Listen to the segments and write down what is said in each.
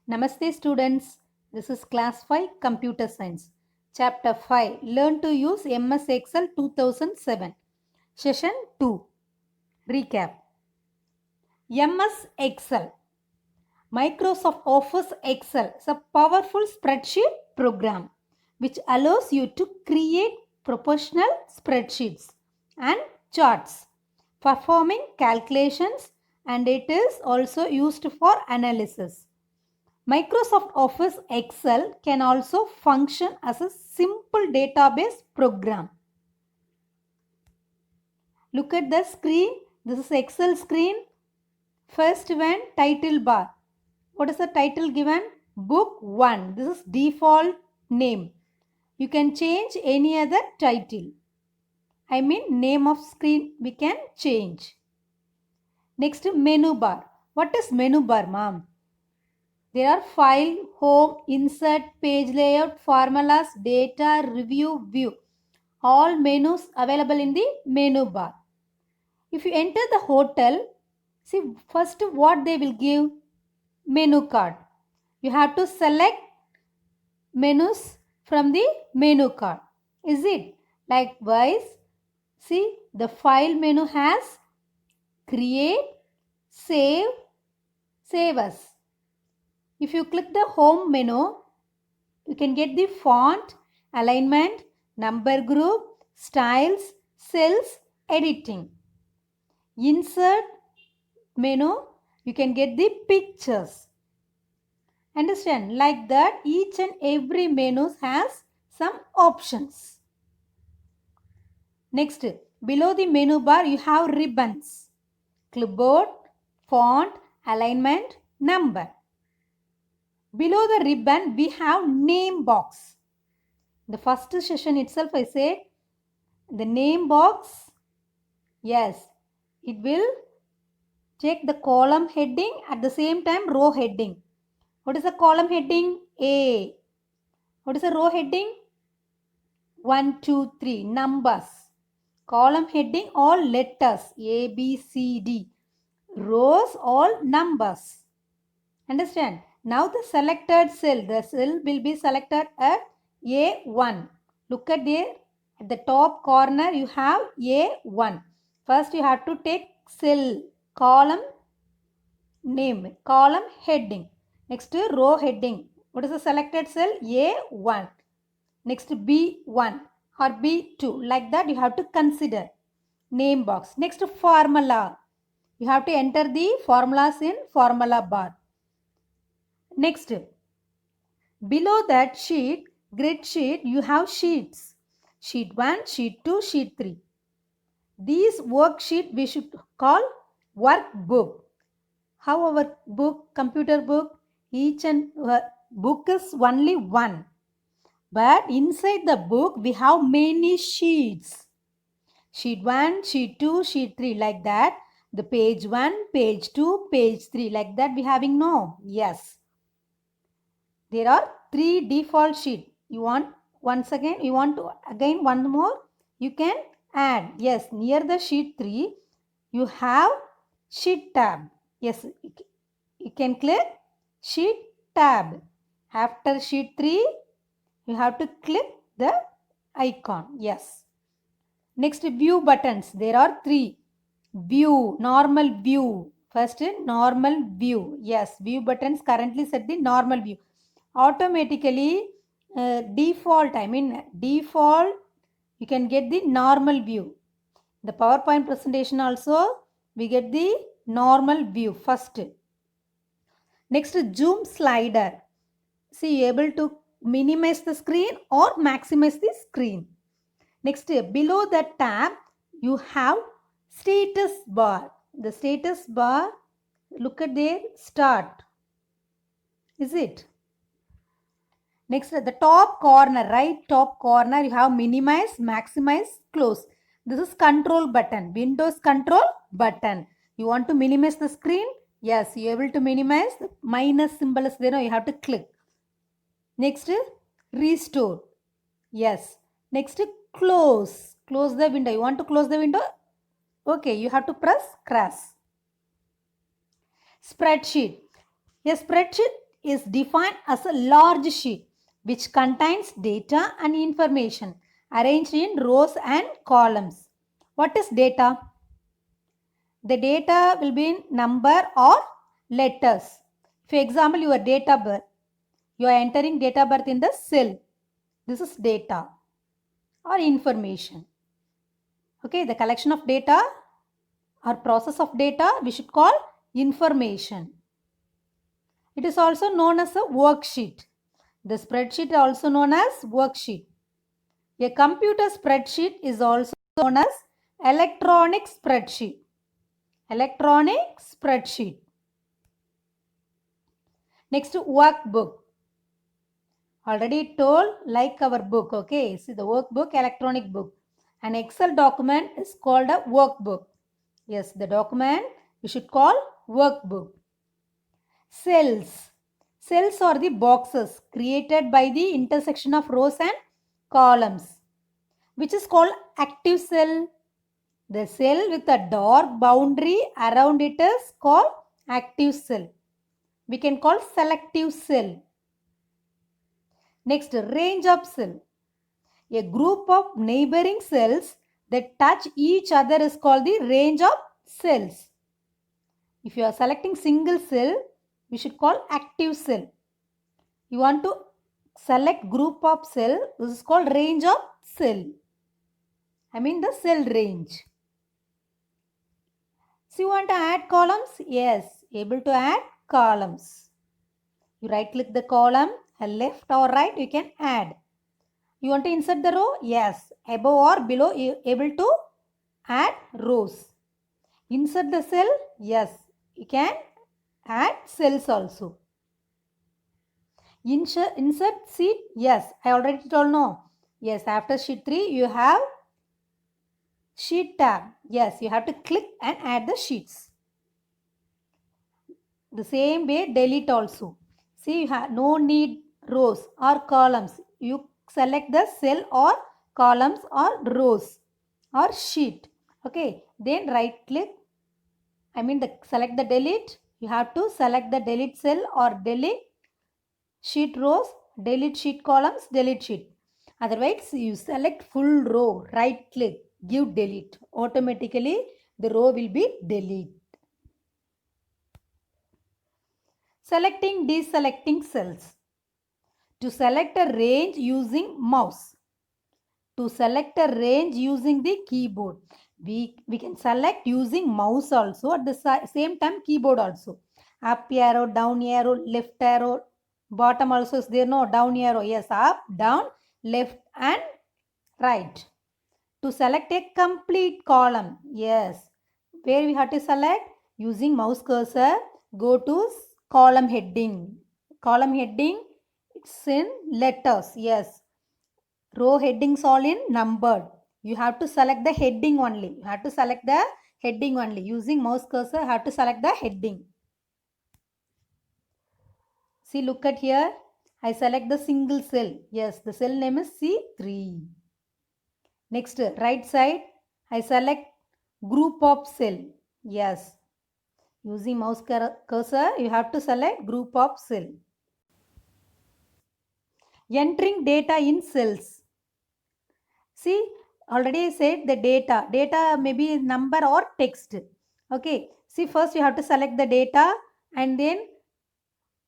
Namaste students, this is class 5 Computer Science, chapter 5 Learn to use MS Excel 2007, session 2. Recap. MS Excel, Microsoft Office Excel is a powerful spreadsheet program which allows you to create proportional spreadsheets and charts, performing calculations, and it is also used for analysis. Microsoft Office Excel can also function as a simple database program. Look at the screen. This is Excel screen. First one, title bar. What is the title given? Book 1. This is default name. You can change any other title. I mean name of screen we can change. Next, menu bar. What is menu bar, ma'am? There are file, home, insert, page layout, formulas, data, review, view. All menus available in the menu bar. If you enter the hotel, see first what they will give? Menu card. You have to select menus from the menu card. Is it? Likewise, see the file menu has create, save, save as. If you click the home menu, you can get the font, alignment, number group, styles, cells, editing. Insert menu, you can get the pictures. Understand? Like that, each and every menu has some options. Next, below the menu bar, you have ribbons. Clipboard, font, alignment, number. Below the ribbon, we have name box. The first session itself, I said, the name box, yes, it will take the column heading at the same time row heading. What is the column heading? A. What is the row heading? 1, 2, 3, numbers. Column heading, all letters, A, B, C, D. Rows, all numbers. Understand? Now the selected cell, the cell will be selected at A1. Look at there, at the top corner you have A1. First you have to take cell, column name, column heading. Next row heading. What is the selected cell? A1. Next B1 or B2. Like that you have to consider. Name box. Next formula. You have to enter the formulas in formula bar. Next, below that sheet, grid sheet, you have sheets. Sheet 1, sheet 2, sheet 3. These worksheet we should call workbook. How our book, computer book, each and book is only one. But inside the book, we have many sheets. Sheet 1, sheet 2, sheet 3, like that. The page 1, page 2, page 3, like that we having no? Yes. There are 3 default sheet. You want once again, you want to again one more, you can add. Yes, near the sheet 3, you have sheet tab. Yes, you can click sheet tab. After sheet 3, you have to click the icon. Yes. Next, view buttons. There are 3. View, normal view. First, normal view. Yes, view buttons currently set the normal view. Automatically, default, you can get the normal view. The PowerPoint presentation also, we get the normal view first. Next, zoom slider. See, you able to minimize the screen or maximize the screen. Next, below that tab, you have status bar. The status bar, look at there, start. Is it? Next, at the top corner, right top corner, you have minimize, maximize, close. This is control button, Windows control button. You want to minimize the screen? Yes, you are able to minimize. The minus symbol is there, now you have to click. Next, restore. Yes. Next, close. Close the window. You want to close the window? Okay, you have to press cross. Spreadsheet. A spreadsheet is defined as a large sheet which contains data and information arranged in rows and columns. What is data? The data will be in number or letters. For example, your date of birth. You are entering date of birth in the cell. This is data or information. Okay, the collection of data or process of data we should call information. It is also known as a worksheet. The spreadsheet is also known as worksheet. A computer spreadsheet is also known as electronic spreadsheet. Electronic spreadsheet. Next, workbook. Already told, like our book. Okay, see the workbook, electronic book. An Excel document is called a workbook. Yes, the document we should call workbook. Cells. Cells are the boxes created by the intersection of rows and columns, which is called active cell. The cell with a dark boundary around it is called active cell. We can call selective cell. Next, range of cell. A group of neighboring cells that touch each other is called the range of cells. If you are selecting single cell, we should call active cell. You want to select group of cell, this is called range of cell. I mean the cell range. So you want to add columns? Yes, able to add columns. You right click the column, left or right you can add. You want to insert the row? Yes, above or below you able to add rows. Insert the cell? Yes, you can add cells also. Insert sheet? Yes, I already told no. Yes, after sheet 3 you have sheet tab. Yes, you have to click and add the sheets. The same way delete also. See, you have no need rows or columns. You select the cell or columns or rows or sheet. Okay, then right click. Select the delete. You have to select the delete cell or delete sheet rows, delete sheet columns, delete sheet. Otherwise, you select full row, right click, give delete. Automatically, the row will be delete. Selecting, deselecting cells. To select a range using mouse. To select a range using the keyboard. We can select using mouse also, at the same time keyboard also. Up arrow, down arrow, left arrow, bottom also is there, no, down arrow. Yes, up, down, left and right. To select a complete column. Yes, where we have to select? Using mouse cursor, go to column heading. Column heading, it's in letters. Yes, row headings all in numbered. You have to select the heading only. You have to select the heading only. Using mouse cursor, you have to select the heading. See, look at here. I select the single cell. Yes, the cell name is C3. Next, right side, I select group of cell. Yes, using mouse cursor, you have to select group of cell. Entering data in cells. See, already I said the data. Data may be number or text. Okay. See, first you have to select the data and then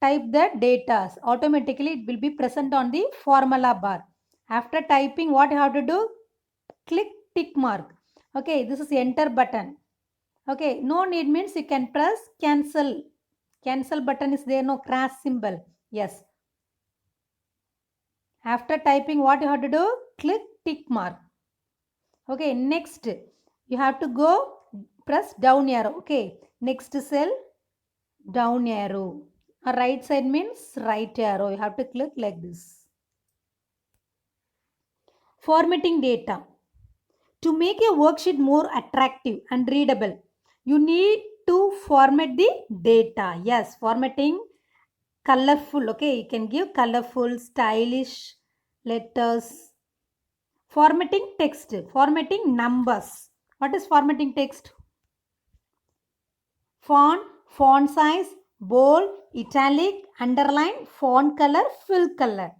type the data. Automatically it will be present on the formula bar. After typing, what you have to do? Click tick mark. Okay, this is enter button. Okay, no need means you can press cancel. Cancel button is there, no crash symbol. Yes. After typing, what you have to do? Click tick mark. Okay, next you have to go press down arrow. Okay, next cell, down arrow. Right side means right arrow. You have to click like this. Formatting data. To make a worksheet more attractive and readable, you need to format the data. Yes, formatting colorful. Okay, you can give colorful, stylish letters. Formatting text. Formatting numbers. What is formatting text? Font size, bold, italic, underline, font color, fill color.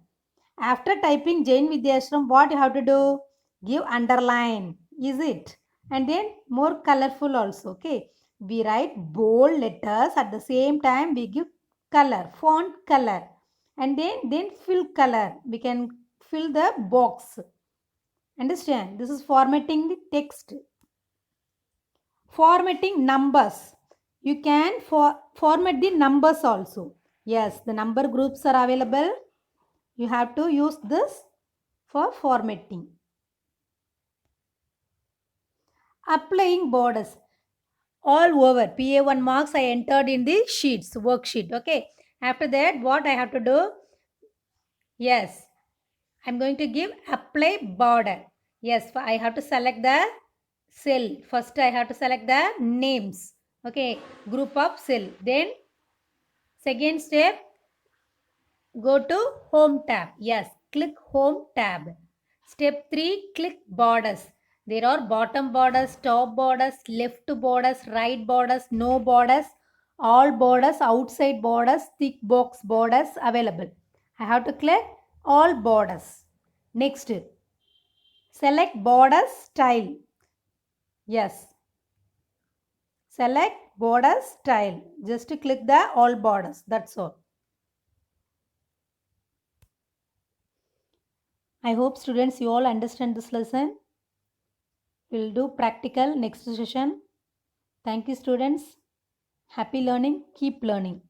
After typing Jain Vidyashram, what you have to do? Give underline. Is it? And then more colorful also. Okay. We write bold letters at the same time we give color, font color. And then fill color. We can fill the box. Understand? This is formatting the text. Formatting numbers. You can format the numbers also. Yes, the number groups are available. You have to use this for formatting. Applying borders. All over. PA1 marks I entered in the sheets, worksheet. Okay. After that, what I have to do? Yes, I'm going to give apply border. Yes, I have to select the cell. First, I have to select the names. Okay, group of cell. Then, second step, go to home tab. Yes, click home tab. Step 3, click borders. There are bottom borders, top borders, left borders, right borders, no borders, all borders, outside borders, thick box borders available. I have to click all borders. Next, select border style. Yes, select border style. Just to click the all borders. That's all. I hope students you all understand this lesson. We'll do practical next session. Thank you students. Happy learning. Keep learning.